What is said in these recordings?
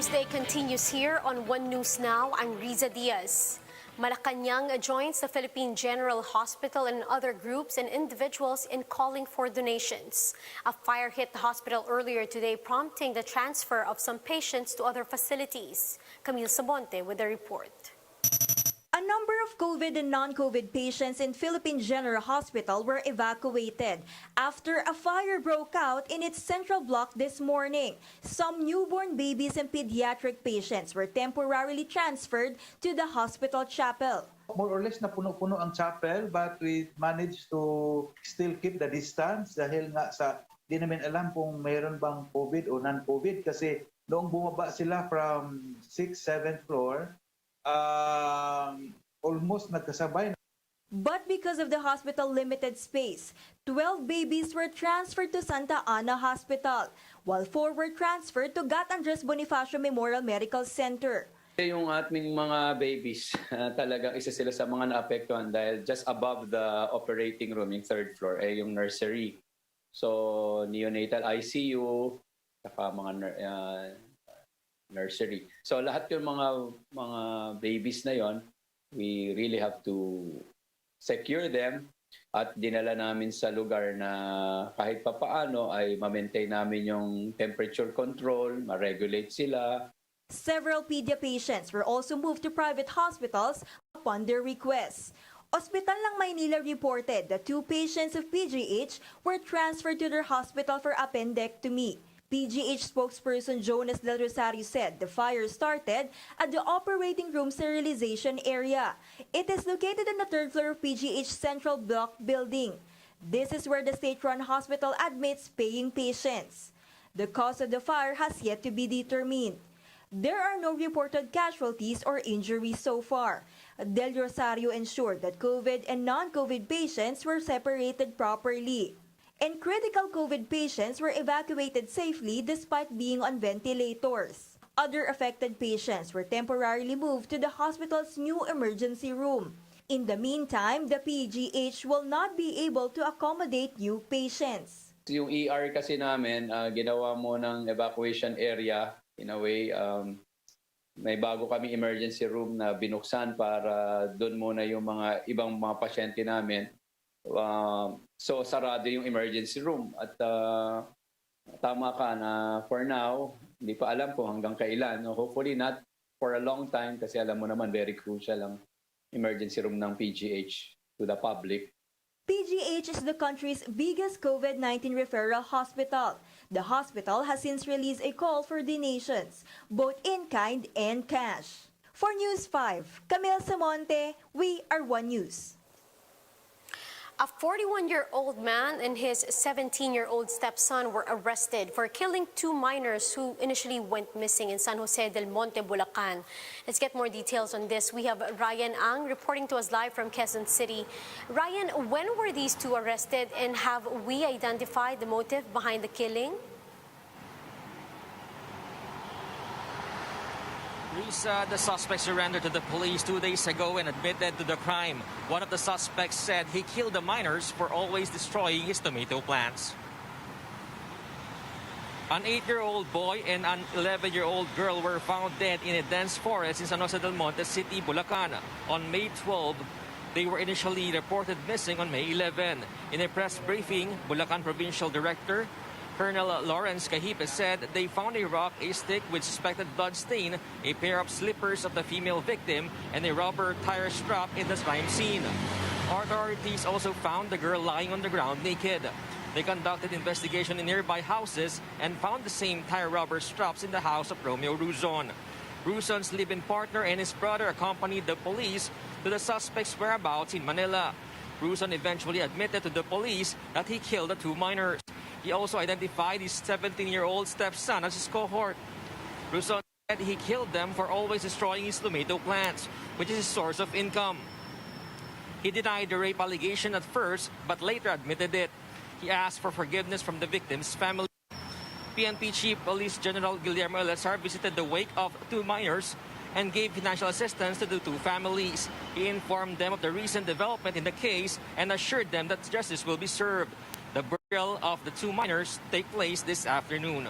Newsday continues here on One News Now. I'm Riza Diaz. Malacanang joins the Philippine General Hospital and other groups and individuals in calling for donations. A fire hit the hospital earlier today, prompting the transfer of some patients to other facilities. Camille Sabonte with the report. A number of COVID and non-COVID patients in Philippine General Hospital were evacuated after a fire broke out in its central block this morning. Some newborn babies and pediatric patients were temporarily transferred to the hospital chapel. More or less na puno-puno ang chapel, but we managed to still keep the distance dahil nga di namin alam kung mayroon bang COVID o non-COVID kasi noong bumaba sila from 6th, 7th floor, almost nagkasabay. But because of the hospital limited space, 12 babies were transferred to Santa Ana Hospital, while 4 were transferred to Gat Andres Bonifacio Memorial Medical Center. Yung ating mga babies, talagang isa sila sa mga naapektuhan dahil just above the operating room, yung 3rd floor, yung nursery. So, neonatal ICU, saka mga nursery. So lahat yung mga babies na yon, we really have to secure them at dinala namin sa lugar na kahit papaano ay ma-maintain namin yung temperature control, ma-regulate sila. Several pedia patients were also moved to private hospitals upon their requests. Ospital ng Maynila reported that 2 patients of PGH were transferred to their hospital for appendectomy. PGH spokesperson Jonas Del Rosario said the fire started at the operating room sterilization area. It is located on the 3rd floor of PGH Central Block building. This is where the state-run hospital admits paying patients. The cause of the fire has yet to be determined. There are no reported casualties or injuries so far. Del Rosario ensured that COVID and non-COVID patients were separated properly. And critical COVID patients were evacuated safely despite being on ventilators. Other affected patients were temporarily moved to the hospital's new emergency room. In the meantime, the PGH will not be able to accommodate new patients. Yung ER kasi namin, ginawa mo ng evacuation area. In a way, may bago kami emergency room na binuksan para doon muna yung mga ibang mga pasyente namin. So sarado yung emergency room at tama ka na for now, hindi pa alam kung hanggang kailan. No? Hopefully not for a long time kasi alam mo naman very crucial ang emergency room ng PGH to the public. PGH is the country's biggest COVID-19 referral hospital. The hospital has since released a call for donations, both in kind and cash. For News 5, Camille Samonte, we are One News. A 41-year-old man and his 17-year-old stepson were arrested for killing 2 minors who initially went missing in San Jose del Monte, Bulacan. Let's get more details on this. We have Ryan Ang reporting to us live from Quezon City. Ryan, when were these 2 arrested and have we identified the motive behind the killing? Risa, the suspect surrendered to the police 2 days ago and admitted to the crime. One of the suspects said he killed the minors for always destroying his tomato plants. An 8-year-old boy and an 11-year-old girl were found dead in a dense forest in San Jose del Monte City, Bulacan. On May 12, they were initially reported missing on May 11. In a press briefing, Bulacan Provincial Director Colonel Lawrence Cahipe said they found a rock, a stick with suspected blood stain, a pair of slippers of the female victim, and a rubber tire strap in the crime scene. Authorities also found the girl lying on the ground naked. They conducted investigation in nearby houses and found the same tire rubber straps in the house of Romeo Ruzon. Ruzon's live-in partner and his brother accompanied the police to the suspect's whereabouts in Manila. Ruzon eventually admitted to the police that he killed the 2 minors. He also identified his 17-year-old stepson as his cohort. Ruzon said he killed them for always destroying his tomato plants, which is his source of income. He denied the rape allegation at first, but later admitted it. He asked for forgiveness from the victim's family. PNP Chief Police General Guillermo Elazar visited the wake of 2 minors and gave financial assistance to the 2 families. He informed them of the recent development in the case and assured them that justice will be served. The burial of the 2 minors take place this afternoon.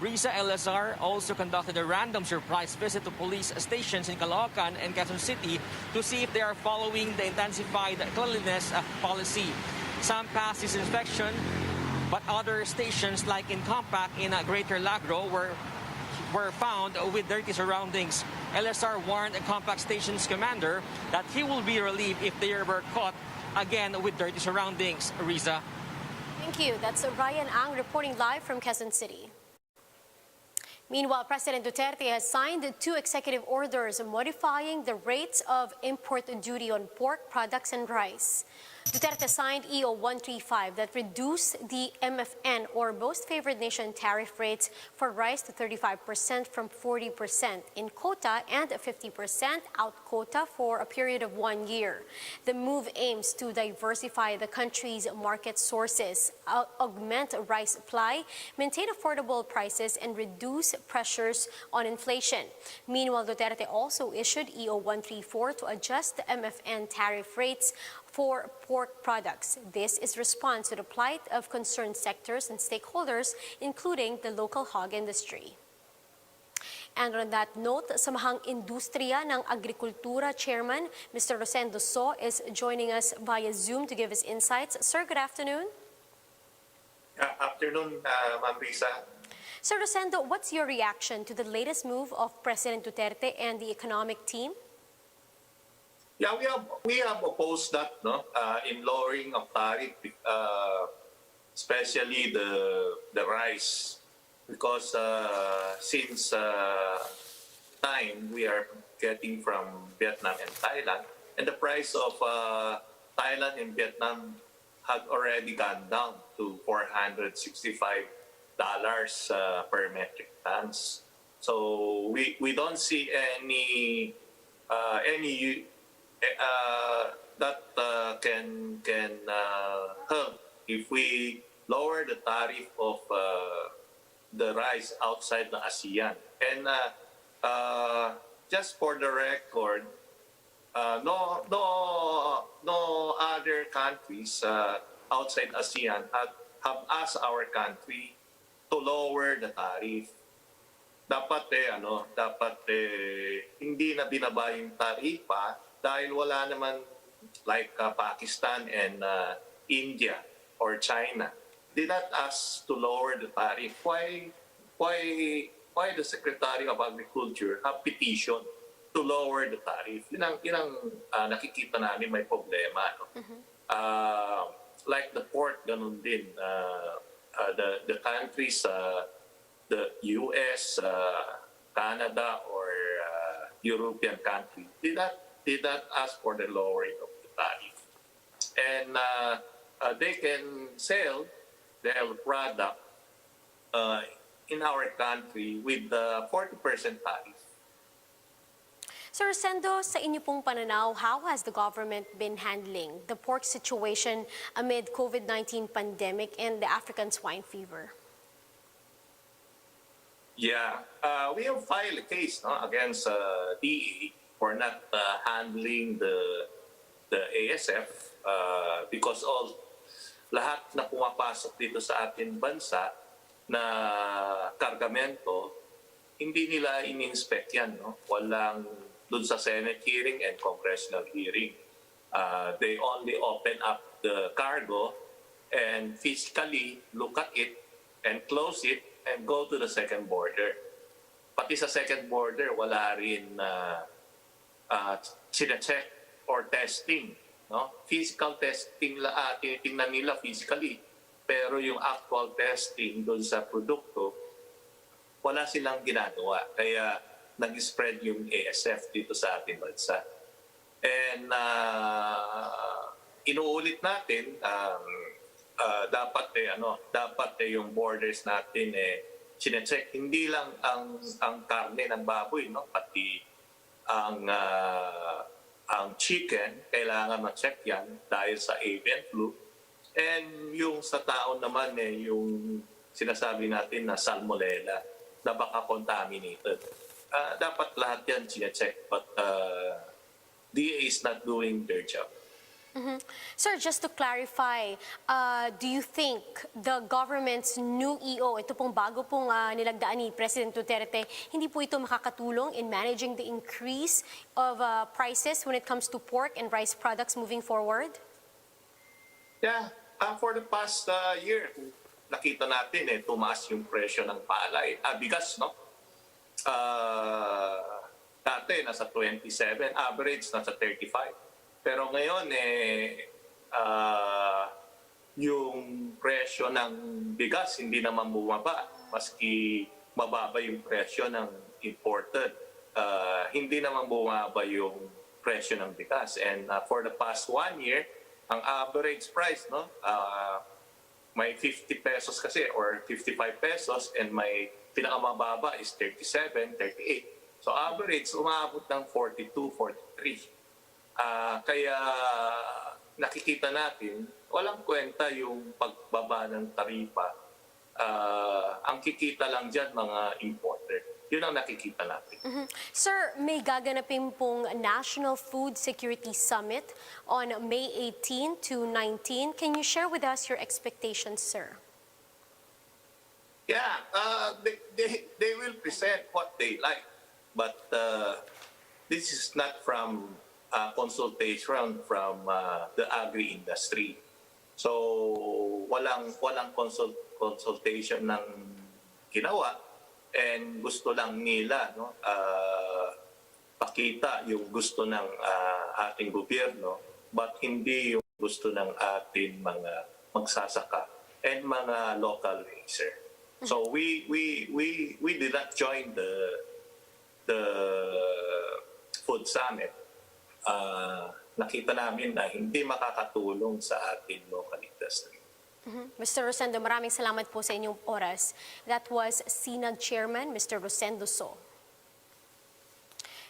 Risa LSR also conducted a random surprise visit to police stations in Caloocan and Quezon City to see if they are following the intensified cleanliness policy. Some passed this inspection, but other stations like in Compact in Greater Lagro were found with dirty surroundings. LSR warned a Compact Station's commander that he will be relieved if they were caught again with dirty surroundings. Riza. Thank you. That's Ryan Ang reporting live from Quezon City. Meanwhile, President Duterte has signed 2 executive orders modifying the rates of import duty on pork products and rice. Duterte signed EO 135 that reduced the MFN or Most Favored Nation tariff rates for rice to 35% from 40% in quota and 50% out quota for a period of 1 year. The move aims to diversify the country's market sources, augment rice supply, maintain affordable prices, and reduce pressures on inflation. Meanwhile, Duterte also issued EO 134 to adjust the MFN tariff rates for pork products. This is response to the plight of concerned sectors and stakeholders, including the local hog industry. And on that note, Samahang Industriya ng Agrikultura Chairman, Mr. Rosendo So, is joining us via Zoom to give his insights. Sir, good afternoon. Afternoon, Ma'am Risa. Sir Rosendo, what's your reaction to the latest move of President Duterte and the economic team? Yeah, we have opposed that, no, in lowering of tariff, especially the rice, because since time we are getting from Vietnam and Thailand, and the price of Thailand and Vietnam had already gone down to $465 per metric tons. So we don't see any that can help if we lower the tariff of the rice outside the ASEAN. And just for the record, no other countries outside ASEAN have asked our country to lower the tariff. Dapat hindi na binaba yung tarifa dahil wala naman like Pakistan and India or China. Did not ask to lower the tariff. Why the Secretary of Agriculture have petition to lower the tariff? Yun ang nakikita namin may problema. No? Like the pork, ganun din. The countries, the US, Canada, or European country did not ask for the lowering of the tariff. And they can sell their product in our country with the 40% tariff. Sir Rosendo, sa inyo pong pananaw, how has the government been handling the pork situation amid COVID-19 pandemic and the African swine fever? Yeah, we have filed a case against DA for not handling the ASF because lahat na pumapasok dito sa ating bansa na kargamento, hindi nila in-inspect yan. No? Walang dun sa Senate hearing and congressional hearing. They only open up the cargo and physically look at it and close it and go to the second border. Pati sa second border, wala rin sina-check or testing. No? Physical testing, tinitingnan nila physically. Pero yung actual testing doon sa produkto, wala silang ginagawa. Kaya nag-spread yung ASF dito sa ating bansa. And inuulit natin, dapat yung borders natin sine-check. Hindi lang ang karne ng baboy, no? Pati ang chicken, kailangan ma-check yan dahil sa avian flu. And yung sa tao naman, yung sinasabi natin na salmonella, na baka contaminated. Dapat lahat yan sine-check, but DA is not doing their job. Sir, just to clarify, do you think the government's new EO, ito pong bago pong nilagdaan ni President Duterte, hindi po ito makakatulong in managing the increase of prices when it comes to pork and rice products moving forward? Yeah, for the past year, nakita natin tumaas yung presyo ng palay. Bigas, no? Dati nasa 27, average nasa 35. Pero ngayon, yung presyo ng bigas hindi naman bumaba. Maski mababa yung presyo ng imported, hindi naman bumaba yung presyo ng bigas. And for the past 1 year, ang average price, no, may 50 pesos kasi or 55 pesos and may pinakamababa is 37, 38. So average, umabot ng 42, 43. Kaya nakikita natin, walang kwenta yung pagbaba ng taripa. Ang kikita lang dyan, mga importer. Yun ang nakikita natin. Sir, may gaganapin pong National Food Security Summit on May 18 to 19. Can you share with us your expectations, sir? Yeah, they will present what they like. But this is not from consultation from the agri-industry. So walang consultation ng ginawa and gusto lang nila, no, pakita yung gusto ng ating gobyerno but hindi yung gusto ng ating mga magsasaka and mga local racer. So we did not join the food summit. Nakita namin na hindi makakatulong sa ating local industry. Mr. Rosendo, maraming salamat po sa inyong oras. That was SINAG Chairman, Mr. Rosendo So.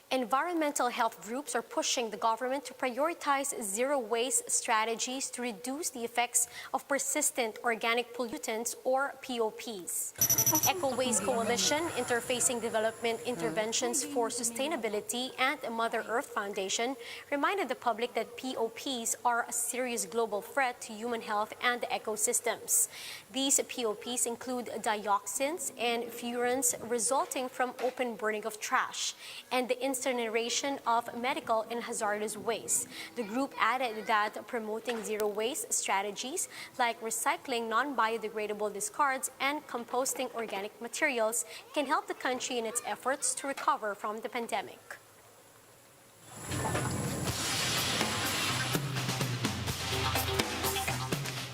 Environmental health groups are pushing the government to prioritize zero-waste strategies to reduce the effects of persistent organic pollutants, or POPs. Eco-Waste Coalition, Interfacing Development Interventions for Sustainability, and Mother Earth Foundation reminded the public that POPs are a serious global threat to human health and ecosystems. These POPs include dioxins and furans resulting from open burning of trash and the incineration of medical and hazardous waste. The group added that promoting zero-waste strategies like recycling non-biodegradable discards and composting organic materials can help the country in its efforts to recover from the pandemic.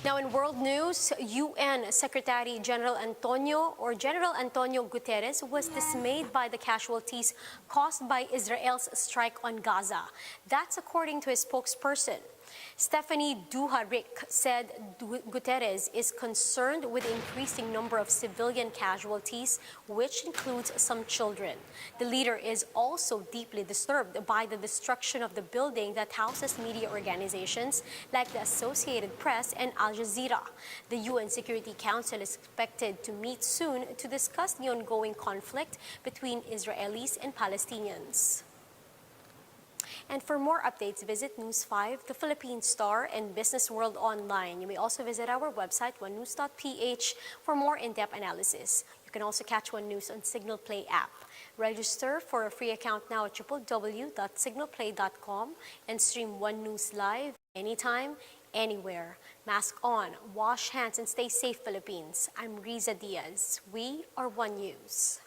Now in world news, UN Secretary General Antonio Guterres was dismayed by the casualties caused by Israel's strike on Gaza. That's according to his spokesperson. Stephanie Dujarric said Guterres is concerned with the increasing number of civilian casualties, which includes some children. The leader is also deeply disturbed by the destruction of the building that houses media organizations like the Associated Press and Al Jazeera. The UN Security Council is expected to meet soon to discuss the ongoing conflict between Israelis and Palestinians. And for more updates, visit News 5, The Philippine Star, and Business World Online. You may also visit our website, onenews.ph, for more in-depth analysis. You can also catch One News on Signal Play app. Register for a free account now at www.signalplay.com and stream One News live anytime, anywhere. Mask on, wash hands, and stay safe, Philippines. I'm Riza Diaz. We are One News.